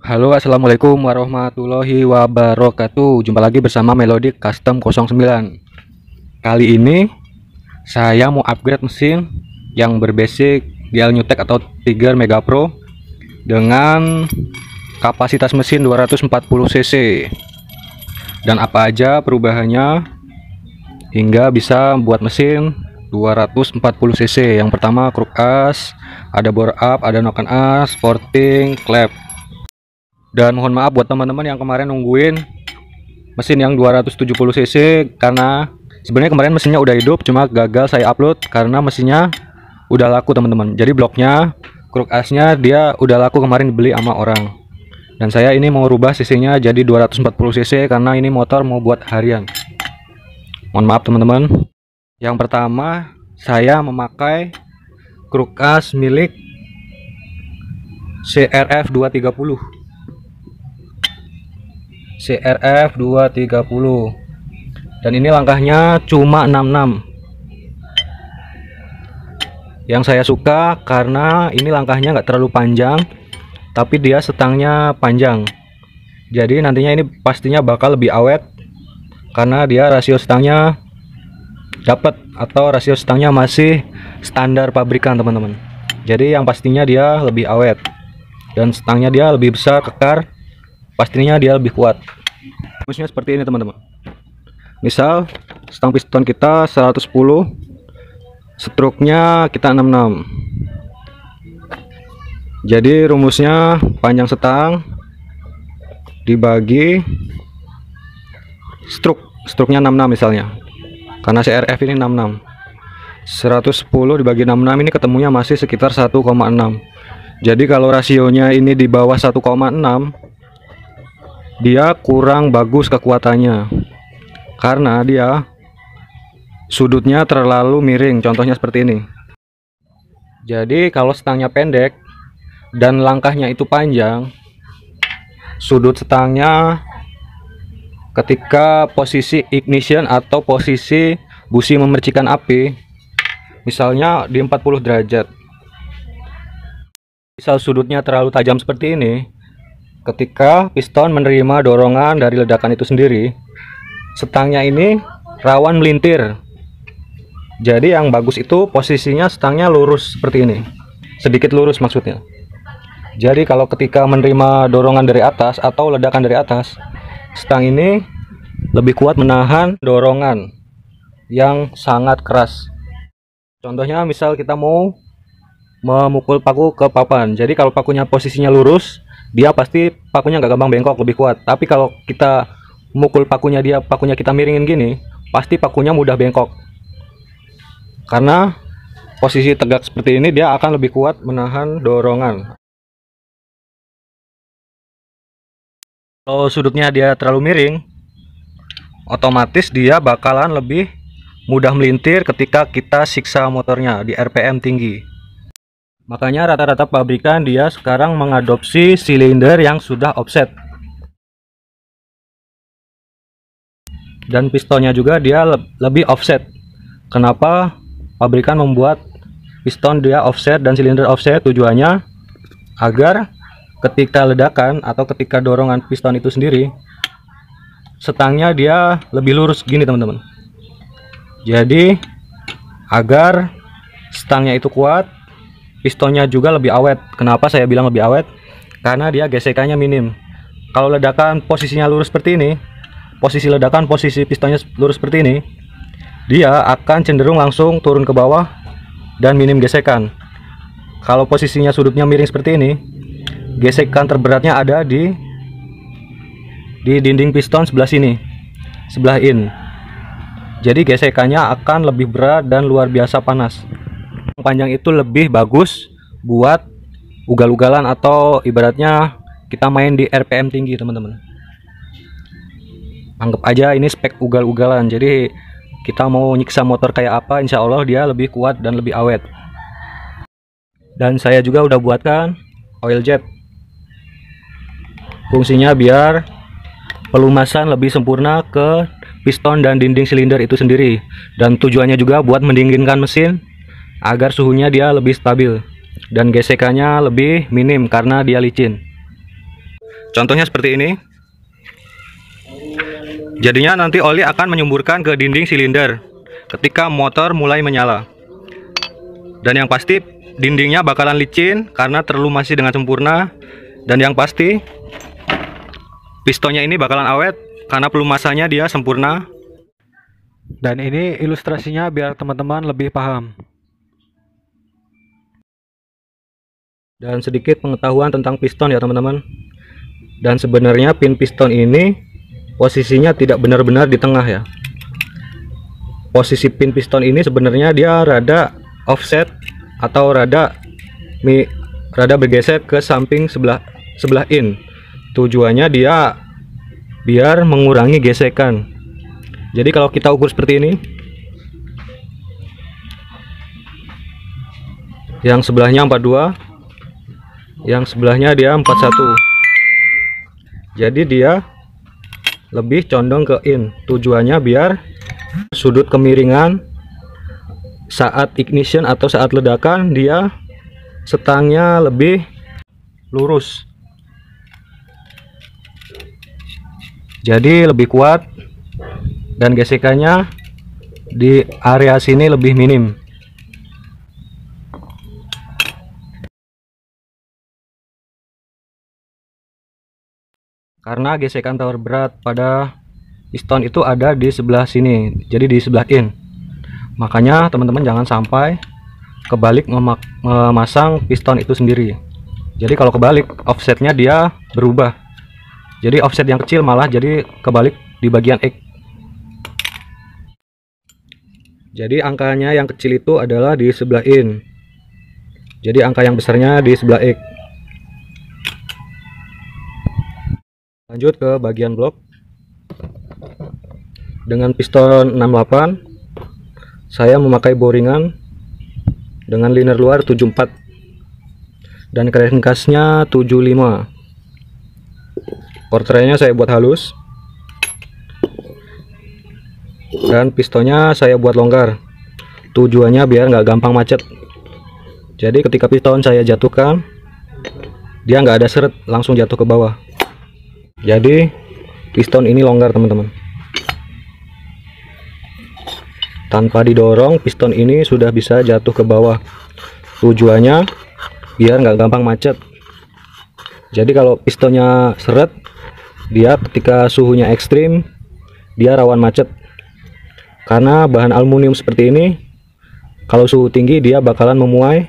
Halo, assalamualaikum warahmatullahi wabarakatuh. Jumpa lagi bersama Melodic Custom 09. Kali ini saya mau upgrade mesin yang berbasic GL Newtek atau Tiger Mega Pro dengan kapasitas mesin 240 cc. Dan apa aja perubahannya hingga bisa buat mesin 240 cc. Yang pertama kruk as, ada bore up, ada noken as, sporting, klep. Dan mohon maaf buat teman-teman yang kemarin nungguin mesin yang 270 cc, karena sebenarnya kemarin mesinnya udah hidup, cuma gagal saya upload karena mesinnya udah laku teman-teman. Jadi bloknya, kruk asnya dia udah laku kemarin dibeli sama orang. Dan saya ini mau rubah cc-nya jadi 240 cc karena ini motor mau buat harian. Mohon maaf teman-teman. Yang pertama saya memakai kruk as milik CRF 230. CRF 230, dan ini langkahnya cuma 66. Yang saya suka karena ini langkahnya nggak terlalu panjang, tapi dia setangnya panjang. Jadi nantinya ini pastinya bakal lebih awet karena dia rasio setangnya dapat, atau rasio setangnya masih standar pabrikan teman-teman. Jadi yang pastinya dia lebih awet dan setangnya dia lebih besar, kekar. Pastinya dia lebih kuat. Rumusnya seperti ini teman-teman. Misal stang piston kita 110, struknya kita 66. Jadi rumusnya panjang setang dibagi struknya 66 misalnya. Karena CRF ini 66. 110 dibagi 66 ini ketemunya masih sekitar 1,6. Jadi kalau rasionya ini di bawah 1,6, dia kurang bagus kekuatannya karena dia sudutnya terlalu miring, contohnya seperti ini. Jadi kalau stangnya pendek dan langkahnya itu panjang, sudut stangnya ketika posisi ignition atau posisi busi memercikan api misalnya di 40 derajat, misal sudutnya terlalu tajam seperti ini, ketika piston menerima dorongan dari ledakan itu sendiri, stangnya ini rawan melintir. Jadi yang bagus itu posisinya stangnya lurus seperti ini, sedikit lurus maksudnya. Jadi kalau ketika menerima dorongan dari atas atau ledakan dari atas, stang ini lebih kuat menahan dorongan yang sangat keras. Contohnya misal kita mau memukul paku ke papan, jadi kalau pakunya posisinya lurus, dia pasti pakunya nggak gampang bengkok, lebih kuat. Tapi kalau kita mukul pakunya kita miringin gini, pasti pakunya mudah bengkok. Karena posisi tegak seperti ini dia akan lebih kuat menahan dorongan. Kalau sudutnya dia terlalu miring, otomatis dia bakalan lebih mudah melintir ketika kita siksa motornya di RPM tinggi. Makanya rata-rata pabrikan dia sekarang mengadopsi silinder yang sudah offset. Dan pistonnya juga dia lebih offset. Kenapa pabrikan membuat piston dia offset dan silinder offset? Tujuannya agar ketika ledakan atau ketika dorongan piston itu sendiri, setangnya dia lebih lurus gini teman-teman. Jadi agar stangnya itu kuat, pistonnya juga lebih awet. Kenapa saya bilang lebih awet? Karena dia gesekannya minim. Kalau ledakan posisinya lurus seperti ini, posisi ledakan posisi pistonnya lurus seperti ini, dia akan cenderung langsung turun ke bawah dan minim gesekan. Kalau posisinya sudutnya miring seperti ini, gesekan terberatnya ada di dinding piston sebelah sini, sebelah in. Jadi gesekannya akan lebih berat dan luar biasa panas. Panjang itu lebih bagus buat ugal-ugalan atau ibaratnya kita main di RPM tinggi teman-teman. Anggap aja ini spek ugal-ugalan. Jadi kita mau nyiksa motor kayak apa, insya Allah dia lebih kuat dan lebih awet. Dan saya juga udah buatkan oil jet. Fungsinya biar pelumasan lebih sempurna ke piston dan dinding silinder itu sendiri. Dan tujuannya juga buat mendinginkan mesin agar suhunya dia lebih stabil dan gesekannya lebih minim karena dia licin. Contohnya seperti ini. Jadinya nanti oli akan menyemburkan ke dinding silinder ketika motor mulai menyala. Dan yang pasti dindingnya bakalan licin karena terlumasi dengan sempurna. Dan yang pasti pistonnya ini bakalan awet karena pelumasannya dia sempurna. Dan ini ilustrasinya biar teman-teman lebih paham. Dan sedikit pengetahuan tentang piston ya teman-teman. Dan sebenarnya pin piston ini posisinya tidak benar-benar di tengah ya. Posisi pin piston ini sebenarnya dia rada offset atau rada bergeser ke samping sebelah in. Tujuannya dia biar mengurangi gesekan. Jadi kalau kita ukur seperti ini, yang sebelahnya 42, yang sebelahnya dia 41. Jadi dia lebih condong ke in. Tujuannya biar sudut kemiringan saat ignition atau saat ledakan dia setangnya lebih lurus. Jadi lebih kuat dan gesekannya di area sini lebih minim. Karena gesekan tawar berat pada piston itu ada di sebelah sini, jadi di sebelah in. Makanya teman-teman jangan sampai kebalik memasang piston itu sendiri. Jadi kalau kebalik, offsetnya dia berubah. Jadi offset yang kecil malah jadi kebalik di bagian X. Jadi angkanya yang kecil itu adalah di sebelah in. Jadi angka yang besarnya di sebelah X. Lanjut ke bagian blok. Dengan piston 68 saya memakai boringan dengan liner luar 74 dan crankcase-nya 75. Portrenya saya buat halus dan pistonnya saya buat longgar. Tujuannya biar nggak gampang macet. Jadi ketika piston saya jatuhkan, dia nggak ada seret, langsung jatuh ke bawah. Jadi piston ini longgar teman-teman. Tanpa didorong piston ini sudah bisa jatuh ke bawah. Tujuannya biar nggak gampang macet. Jadi kalau pistonnya seret, dia ketika suhunya ekstrim dia rawan macet. Karena bahan aluminium seperti ini kalau suhu tinggi dia bakalan memuai.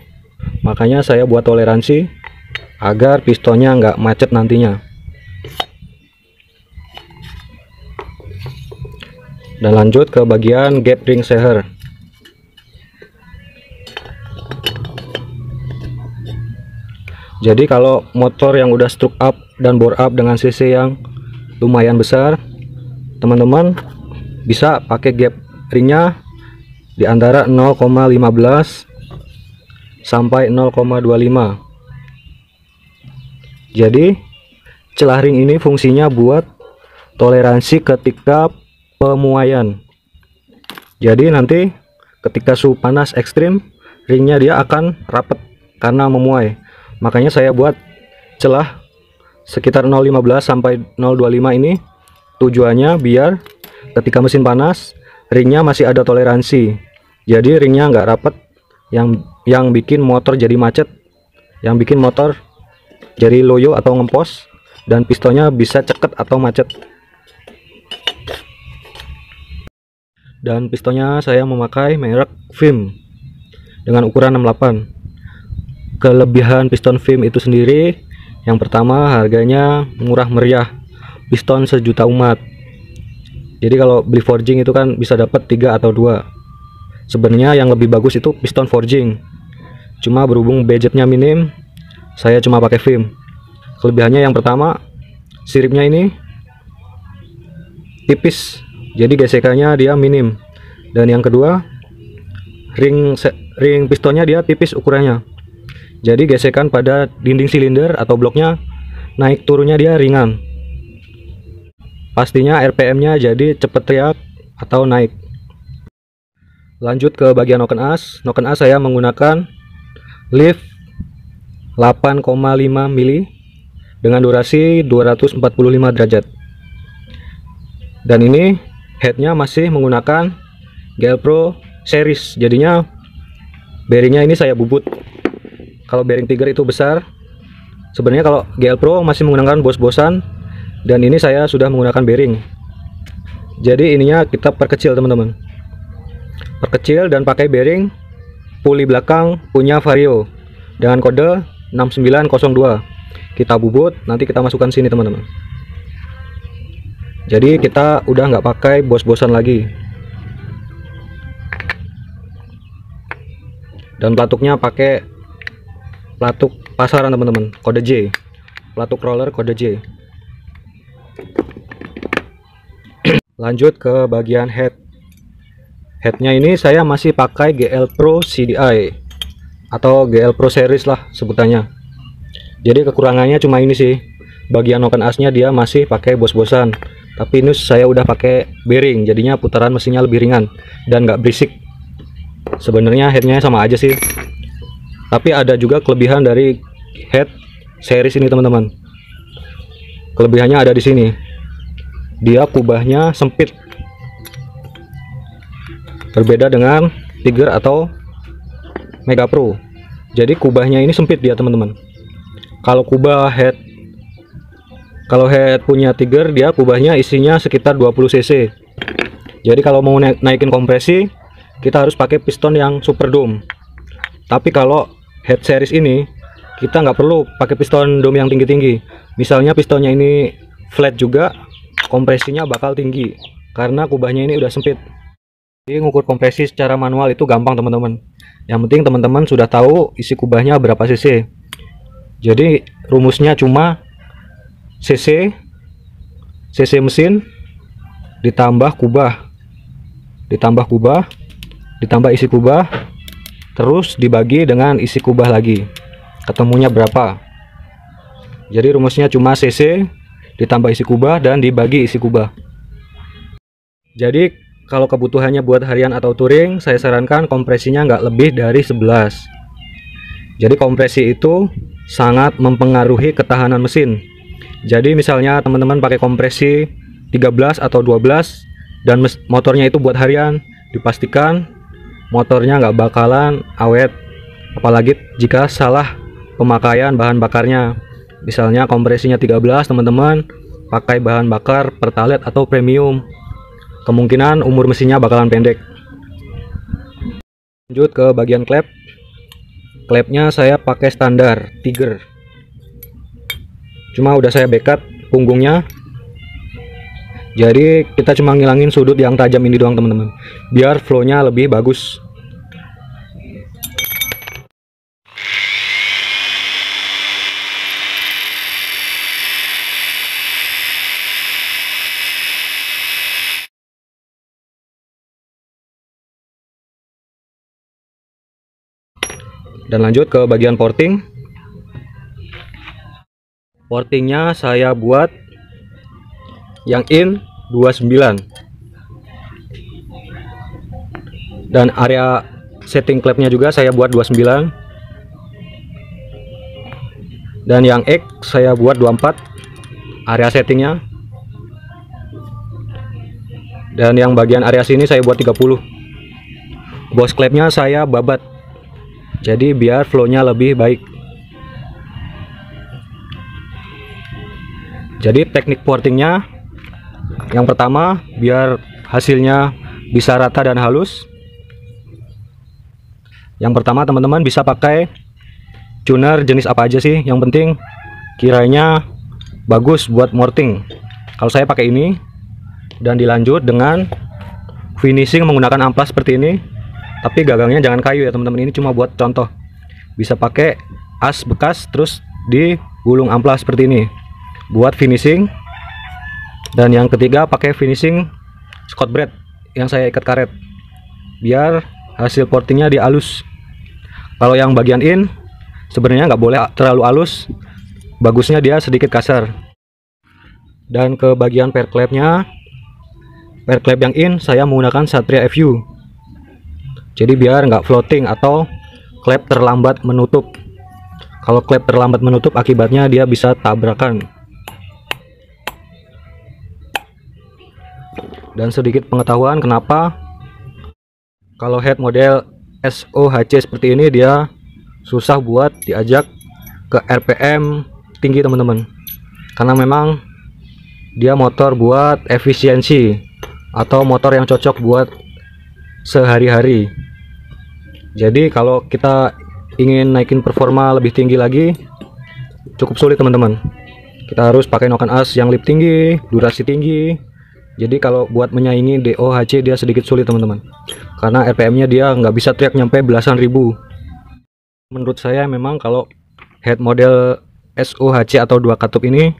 Makanya saya buat toleransi agar pistonnya nggak macet nantinya. Dan lanjut ke bagian gap ring seher. Jadi kalau motor yang udah stroke up dan bore up dengan cc yang lumayan besar, teman-teman bisa pakai gap ringnya di antara 0,15 sampai 0,25. Jadi celah ring ini fungsinya buat toleransi ketika pemuaian. Jadi nanti ketika suhu panas ekstrim, ringnya dia akan rapat karena memuai. Makanya saya buat celah sekitar 0,15 sampai 0,25 ini. Tujuannya biar ketika mesin panas, ringnya masih ada toleransi. Jadi ringnya nggak rapat, yang bikin motor jadi macet, yang bikin motor jadi loyo atau ngempos, dan pistonnya bisa ceket atau macet. Dan pistonnya saya memakai merek Vim dengan ukuran 68. Kelebihan piston Vim itu sendiri, yang pertama harganya murah meriah, piston sejuta umat. Jadi kalau beli forging itu kan bisa dapat 3 atau 2. Sebenarnya yang lebih bagus itu piston forging, cuma berhubung budgetnya minim, saya cuma pakai Vim. Kelebihannya yang pertama, siripnya ini tipis, jadi gesekannya dia minim. Dan yang kedua, ring pistonnya dia tipis ukurannya, jadi gesekan pada dinding silinder atau bloknya naik turunnya dia ringan. Pastinya RPM-nya jadi cepet teriak atau naik. Lanjut ke bagian noken as. Noken as saya menggunakan lift 8,5 mili dengan durasi 245 derajat. Dan ini headnya masih menggunakan GL Pro series, jadinya bearingnya ini saya bubut. Kalau bearing Tiger itu besar. Sebenarnya kalau GL Pro masih menggunakan bos-bosan, dan ini saya sudah menggunakan bearing. Jadi ininya kita perkecil teman-teman, perkecil dan pakai bearing puli belakang punya Vario dengan kode 6902. Kita bubut, nanti kita masukkan sini teman-teman. Jadi kita udah nggak pakai bos-bosan lagi. Dan pelatuknya pakai pelatuk pasaran teman-teman, kode J. Pelatuk roller kode J. Lanjut ke bagian head. Headnya ini saya masih pakai GL Pro CDI atau GL Pro series lah sebutannya. Jadi kekurangannya cuma ini sih, bagian open asnya dia masih pakai bos-bosan, tapi ini saya udah pakai bearing, jadinya putaran mesinnya lebih ringan dan nggak berisik. Sebenarnya headnya sama aja sih, tapi ada juga kelebihan dari head series ini teman-teman. Kelebihannya ada di sini, dia kubahnya sempit, berbeda dengan Tiger atau Mega Pro. Jadi kubahnya ini sempit dia teman-teman. Kalau head punya Tiger, dia kubahnya isinya sekitar 20 cc. Jadi kalau mau naikin kompresi, kita harus pakai piston yang super dome. Tapi kalau head series ini, kita nggak perlu pakai piston dome yang tinggi-tinggi. Misalnya pistonnya ini flat juga, kompresinya bakal tinggi karena kubahnya ini udah sempit. Jadi ngukur kompresi secara manual itu gampang teman-teman. Yang penting teman-teman sudah tahu isi kubahnya berapa cc. Jadi rumusnya cuma cc mesin ditambah kubah, ditambah isi kubah, terus dibagi dengan isi kubah lagi, ketemunya berapa. Jadi rumusnya cuma cc ditambah isi kubah dan dibagi isi kubah. Jadi kalau kebutuhannya buat harian atau touring, saya sarankan kompresinya nggak lebih dari 11. Jadi kompresi itu sangat mempengaruhi ketahanan mesin. Jadi misalnya teman-teman pakai kompresi 13 atau 12 dan motornya itu buat harian, dipastikan motornya nggak bakalan awet, apalagi jika salah pemakaian bahan bakarnya. Misalnya kompresinya 13, teman-teman pakai bahan bakar Pertalite atau premium, kemungkinan umur mesinnya bakalan pendek. Lanjut ke bagian klep. Klepnya saya pakai standar Tiger, cuma udah saya bekat punggungnya. Jadi kita cuma ngilangin sudut yang tajam ini doang teman-teman, biar flownya lebih bagus. Dan lanjut ke bagian porting. Portingnya saya buat yang in 29, dan area setting klepnya juga saya buat 29, dan yang X saya buat 24 area settingnya, dan yang bagian area sini saya buat 30. Bos klepnya saya babat, jadi biar flownya lebih baik. Jadi teknik portingnya, yang pertama biar hasilnya bisa rata dan halus, yang pertama teman-teman bisa pakai tuner jenis apa aja sih, yang penting kiranya bagus buat morting. Kalau saya pakai ini, dan dilanjut dengan finishing menggunakan amplas seperti ini. Tapi gagangnya jangan kayu ya teman-teman, ini cuma buat contoh. Bisa pakai as bekas terus digulung amplas seperti ini buat finishing. Dan yang ketiga pakai finishing Scott braid yang saya ikat karet, biar hasil portingnya dia halus. Kalau yang bagian in sebenarnya nggak boleh terlalu halus, bagusnya dia sedikit kasar. Dan ke bagian pair clamp-nya, pair clamp yang in saya menggunakan Satria FU. Jadi biar nggak floating atau klep terlambat menutup. Kalau klep terlambat menutup, akibatnya dia bisa tabrakan. Dan sedikit pengetahuan kenapa kalau head model SOHC seperti ini dia susah buat diajak ke RPM tinggi teman-teman, karena memang dia motor buat efisiensi atau motor yang cocok buat sehari-hari. Jadi kalau kita ingin naikin performa lebih tinggi lagi, cukup sulit teman-teman. Kita harus pakai noken as yang lip tinggi, durasi tinggi. Jadi kalau buat menyaingi DOHC dia sedikit sulit teman-teman, karena RPM nya dia nggak bisa teriak nyampe belasan ribu. Menurut saya memang kalau head model SOHC atau 2 katup ini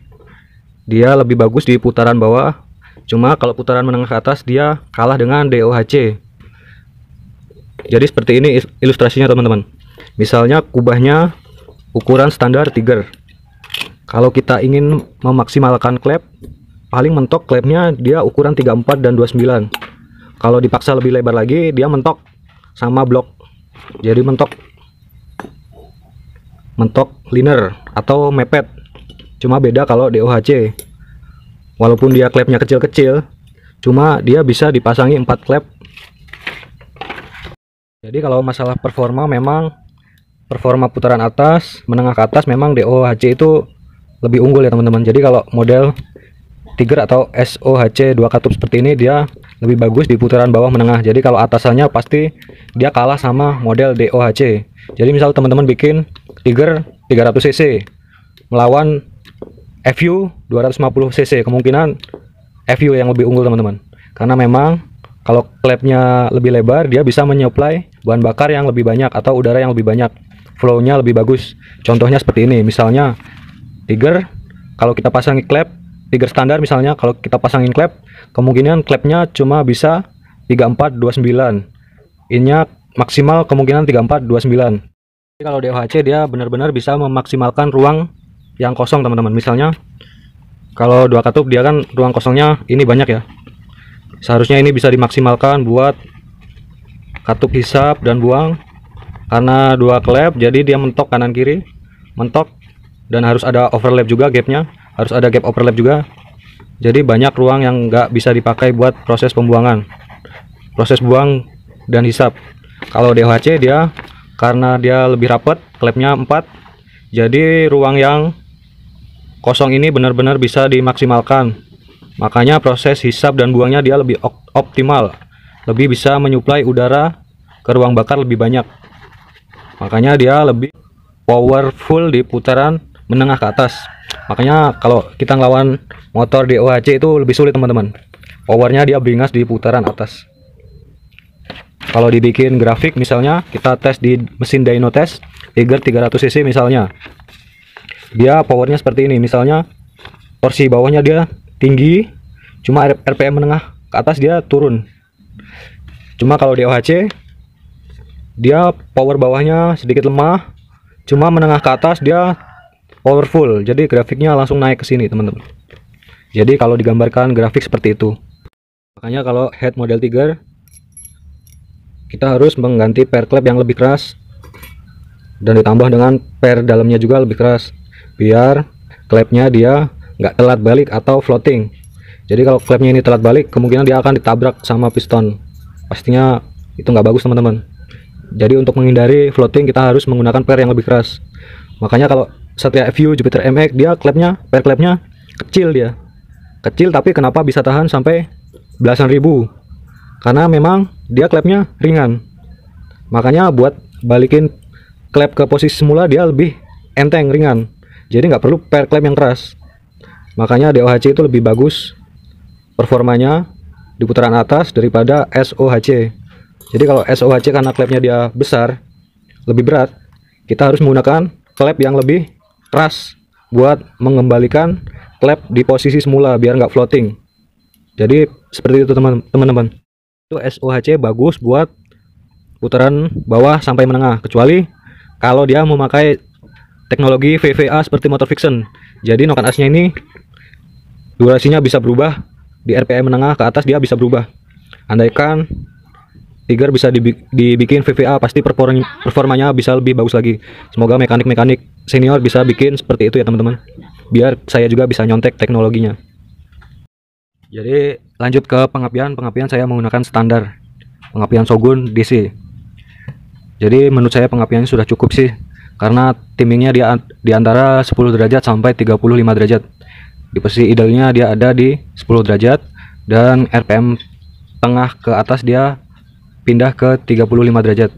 dia lebih bagus di putaran bawah. Cuma kalau putaran menengah ke atas dia kalah dengan DOHC. Jadi seperti ini ilustrasinya teman-teman. Misalnya kubahnya ukuran standar Tiger. Kalau kita ingin memaksimalkan klep, paling mentok klepnya dia ukuran 34 dan 29. Kalau dipaksa lebih lebar lagi, dia mentok sama blok. Jadi mentok liner atau mepet. Cuma beda kalau DOHC. Walaupun dia klepnya kecil-kecil, cuma dia bisa dipasangi 4 klep. Jadi kalau masalah performa, memang performa putaran atas, menengah ke atas memang DOHC itu lebih unggul ya teman-teman. Jadi kalau model Tiger atau SOHC 2 katup seperti ini dia lebih bagus di putaran bawah menengah. Jadi kalau atasannya pasti dia kalah sama model DOHC. Jadi misal teman-teman bikin Tiger 300 cc melawan FU 250 cc, kemungkinan FU yang lebih unggul teman-teman. Karena memang kalau klepnya lebih lebar, dia bisa menyuplai bahan bakar yang lebih banyak atau udara yang lebih banyak. Flow-nya lebih bagus. Contohnya seperti ini, misalnya Tiger, kalau kita pasangi klep Tiger standar misalnya, kalau kita pasangin klep, kemungkinan klepnya cuma bisa 3429. Ininya maksimal kemungkinan 3429. Jadi kalau DOHC dia benar-benar bisa memaksimalkan ruang yang kosong teman-teman. Misalnya kalau 2 katup dia kan ruang kosongnya ini banyak ya. Seharusnya ini bisa dimaksimalkan buat katup hisap dan buang. Karena 2 klep jadi dia mentok kanan kiri, mentok, dan harus ada overlap juga gapnya. Harus ada gap overlap juga. Jadi banyak ruang yang nggak bisa dipakai buat proses pembuangan, proses buang dan hisap. Kalau DOHC dia karena dia lebih rapat, klepnya 4, jadi ruang yang kosong ini benar-benar bisa dimaksimalkan. Makanya proses hisap dan buangnya dia lebih optimal, lebih bisa menyuplai udara ke ruang bakar lebih banyak. Makanya dia lebih powerful di putaran menengah ke atas. Makanya kalau kita ngelawan motor DOHC itu lebih sulit teman-teman. Powernya dia beringas di putaran atas. Kalau dibikin grafik misalnya kita tes di mesin dyno test Tiger 300 cc misalnya, dia powernya seperti ini. Misalnya torsi bawahnya dia tinggi, cuma RPM menengah ke atas dia turun. Cuma kalau DOHC dia power bawahnya sedikit lemah, cuma menengah ke atas dia powerful. Jadi grafiknya langsung naik ke sini teman-teman. Jadi kalau digambarkan grafik seperti itu. Makanya kalau head model Tiger kita harus mengganti per klep yang lebih keras dan ditambah dengan per dalamnya juga lebih keras biar klepnya dia nggak telat balik atau floating. Jadi kalau klepnya ini telat balik, kemungkinan dia akan ditabrak sama piston. Pastinya itu nggak bagus teman-teman. Jadi untuk menghindari floating kita harus menggunakan per yang lebih keras. Makanya kalau Satria FU Jupiter MX dia per klepnya kecil, dia kecil, tapi kenapa bisa tahan sampai belasan ribu? Karena memang dia klepnya ringan. Makanya buat balikin klep ke posisi semula dia lebih enteng, ringan. Jadi nggak perlu per klep yang keras. Makanya DOHC itu lebih bagus performanya di putaran atas daripada SOHC. Jadi kalau SOHC karena klepnya dia besar, lebih berat, kita harus menggunakan klep yang lebih keras buat mengembalikan klep di posisi semula biar nggak floating. Jadi seperti itu teman-teman. Itu SOHC bagus buat putaran bawah sampai menengah, kecuali kalau dia memakai teknologi VVA seperti motor fiction. Jadi noken asnya ini durasinya bisa berubah, di RPM menengah ke atas dia bisa berubah. Andaikan Tiger bisa dibikin VVA, pasti performanya bisa lebih bagus lagi. Semoga mekanik-mekanik senior bisa bikin seperti itu ya teman-teman, biar saya juga bisa nyontek teknologinya. Jadi lanjut ke pengapian saya menggunakan standar pengapian Shogun DC. Jadi menurut saya pengapiannya sudah cukup sih, karena timingnya di antara 10 derajat sampai 35 derajat. Di posisi idealnya dia ada di 10 derajat, dan RPM tengah ke atas dia pindah ke 35 derajat.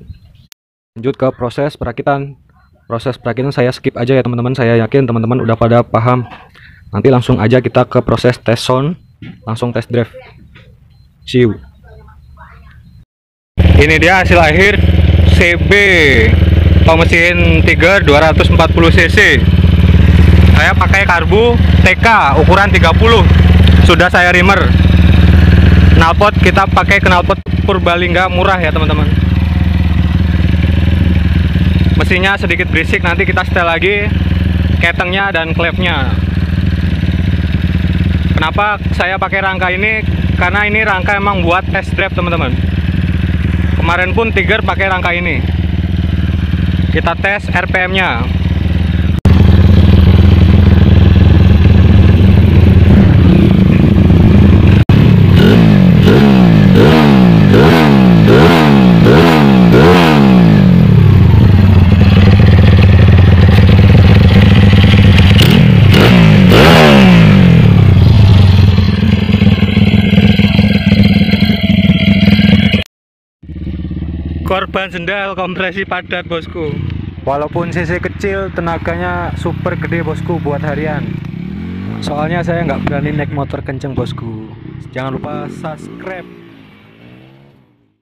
Lanjut ke proses perakitan. Proses perakitan saya skip aja ya teman-teman, saya yakin teman-teman udah pada paham. Nanti langsung aja kita ke proses test sound, langsung test drive. See you. Ini dia hasil akhir CB atau mesin Tiger 240 cc. Saya pakai karbu TK ukuran 30. Sudah saya reamer. Knalpot kita pakai knalpot Purbalingga murah ya teman-teman. Mesinnya sedikit berisik, nanti kita setel lagi ketengnya dan klepnya. Kenapa saya pakai rangka ini? Karena ini rangka emang buat test drive teman-teman. Kemarin pun Tiger pakai rangka ini. Kita tes RPM-nya. Korban sendal kompresi padat bosku. Walaupun cc kecil, tenaganya super gede bosku buat harian. Soalnya saya nggak berani naik motor kenceng bosku. Jangan lupa subscribe.